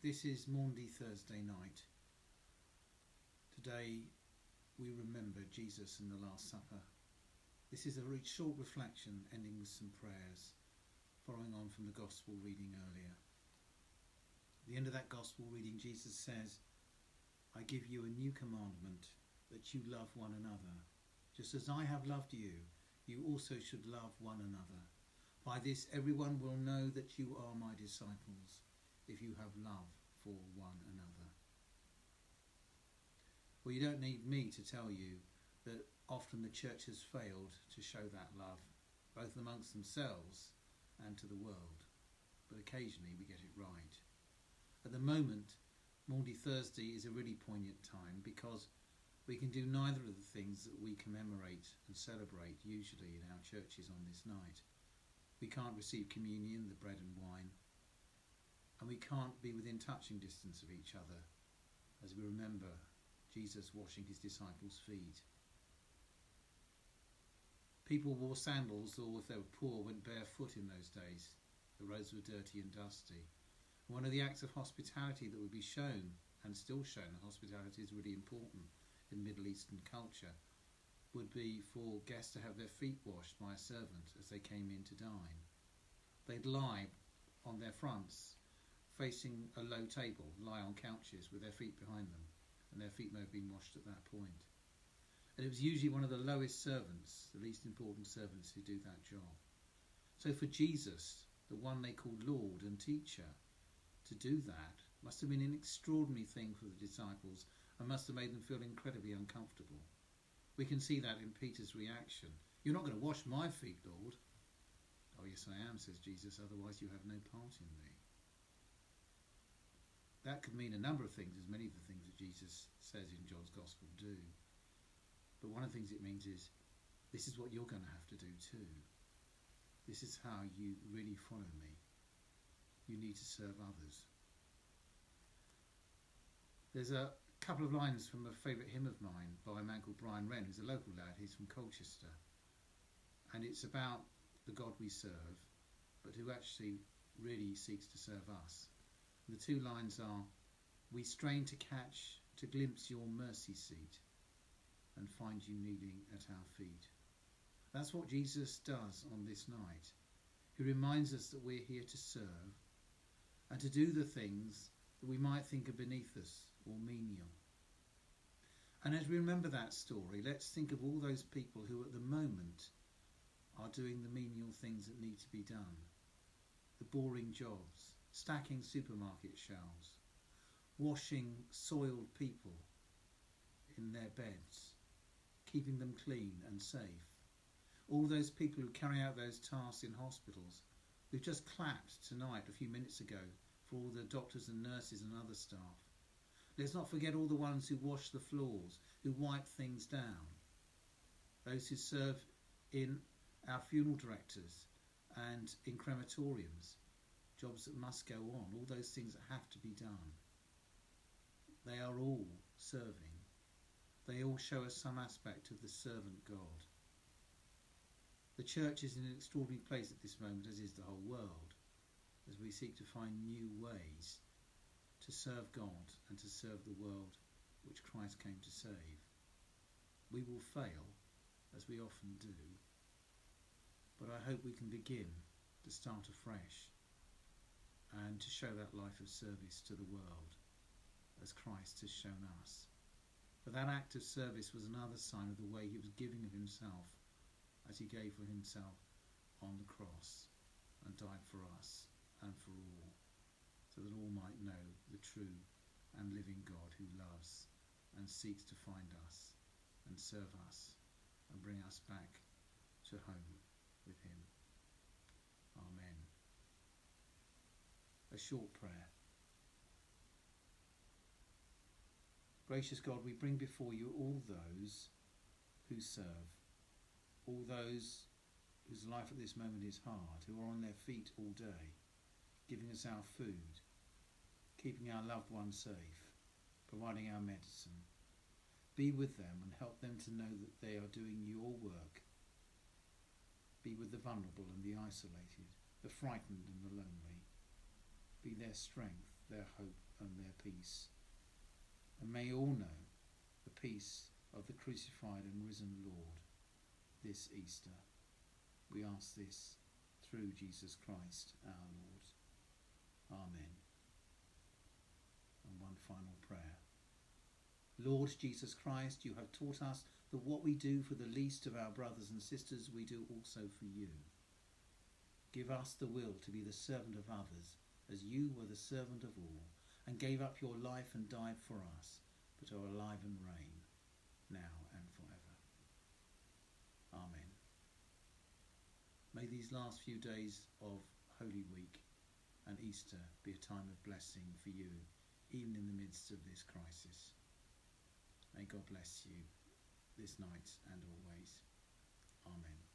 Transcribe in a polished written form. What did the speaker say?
This is Maundy Thursday night. Today we remember Jesus and the Last Supper. This is a very short reflection ending with some prayers, following on from the Gospel reading earlier. At the end of that Gospel reading, Jesus says, "I give you a new commandment, that you love one another. Just as I have loved you, you also should love one another. By this everyone will know that you are my disciples, if you have love for one another." Well, you don't need me to tell you that often the church has failed to show that love, both amongst themselves and to the world. But occasionally we get it right. At the moment, Maundy Thursday is a really poignant time because we can do neither of the things that we commemorate and celebrate usually in our churches on this night. We can't receive communion, the bread and wine, and we can't be within touching distance of each other as we remember Jesus washing his disciples' feet. People wore sandals, or if they were poor, went barefoot in those days. The roads were dirty and dusty. One of the acts of hospitality that would be shown, and still shown, and hospitality is really important in Middle Eastern culture, would be for guests to have their feet washed by a servant as they came in to dine. They'd lie on their fronts, facing a low table, lie on couches with their feet behind them, and their feet may have been washed at that point. And it was usually one of the lowest servants, the least important servants, who do that job. So for Jesus, the one they called Lord and Teacher, to do that must have been an extraordinary thing for the disciples and must have made them feel incredibly uncomfortable. We can see that in Peter's reaction. "You're not going to wash my feet, Lord." "Oh yes, I am," says Jesus, "otherwise you have no part in me." That could mean a number of things, as many of the things that Jesus says in John's Gospel do. But one of the things it means is, this is what you're going to have to do too. This is how you really follow me. You need to serve others. There's a couple of lines from a favourite hymn of mine by a man called Brian Wren, who's a local lad. He's from Colchester. And it's about the God we serve, but who actually really seeks to serve us. And the two lines are, "We strain to glimpse your mercy seat and find you kneeling at our feet." That's what Jesus does on this night. He reminds us that we're here to serve and to do the things that we might think are beneath us or menial. And as we remember that story, let's think of all those people who at the moment are doing the menial things that need to be done. The boring jobs, stacking supermarket shelves, washing soiled people in their beds, keeping them clean and safe. All those people who carry out those tasks in hospitals. We've just clapped tonight, a few minutes ago, for all the doctors and nurses and other staff. Let's not forget all the ones who wash the floors, who wipe things down. Those who serve in our funeral directors and in crematoriums. Jobs that must go on, all those things that have to be done. They are all serving. They all show us some aspect of the servant God. The church is in an extraordinary place at this moment, as is the whole world, as we seek to find new ways to serve God and to serve the world which Christ came to save. We will fail, as we often do, but I hope we can begin to start afresh and to show that life of service to the world as Christ has shown us. For that act of service was another sign of the way he was giving of himself as he gave of himself on the cross and died for us and for all, so that all might know the true and living God who loves and seeks to find us and serve us and bring us back to home with him. Amen. A short prayer. Gracious God, we bring before you all those who serve, all those whose life at this moment is hard, who are on their feet all day, giving us our food, keeping our loved ones safe, providing our medicine. Be with them and help them to know that they are doing your work. Be with the vulnerable and the isolated, the frightened and the lonely. Be their strength their hope and their peace. And may all know the peace of the crucified and risen Lord this Easter. We ask this through Jesus Christ our Lord. Amen. And one final prayer. Lord Jesus Christ, you have taught us that what we do for the least of our brothers and sisters, we do also for you. Give us the will to be the servant of others, as you were the servant of all, and gave up your life and died for us, but are alive and reign, now and forever. Amen. May these last few days of Holy Week and Easter be a time of blessing for you, even in the midst of this crisis. May God bless you this night and always. Amen.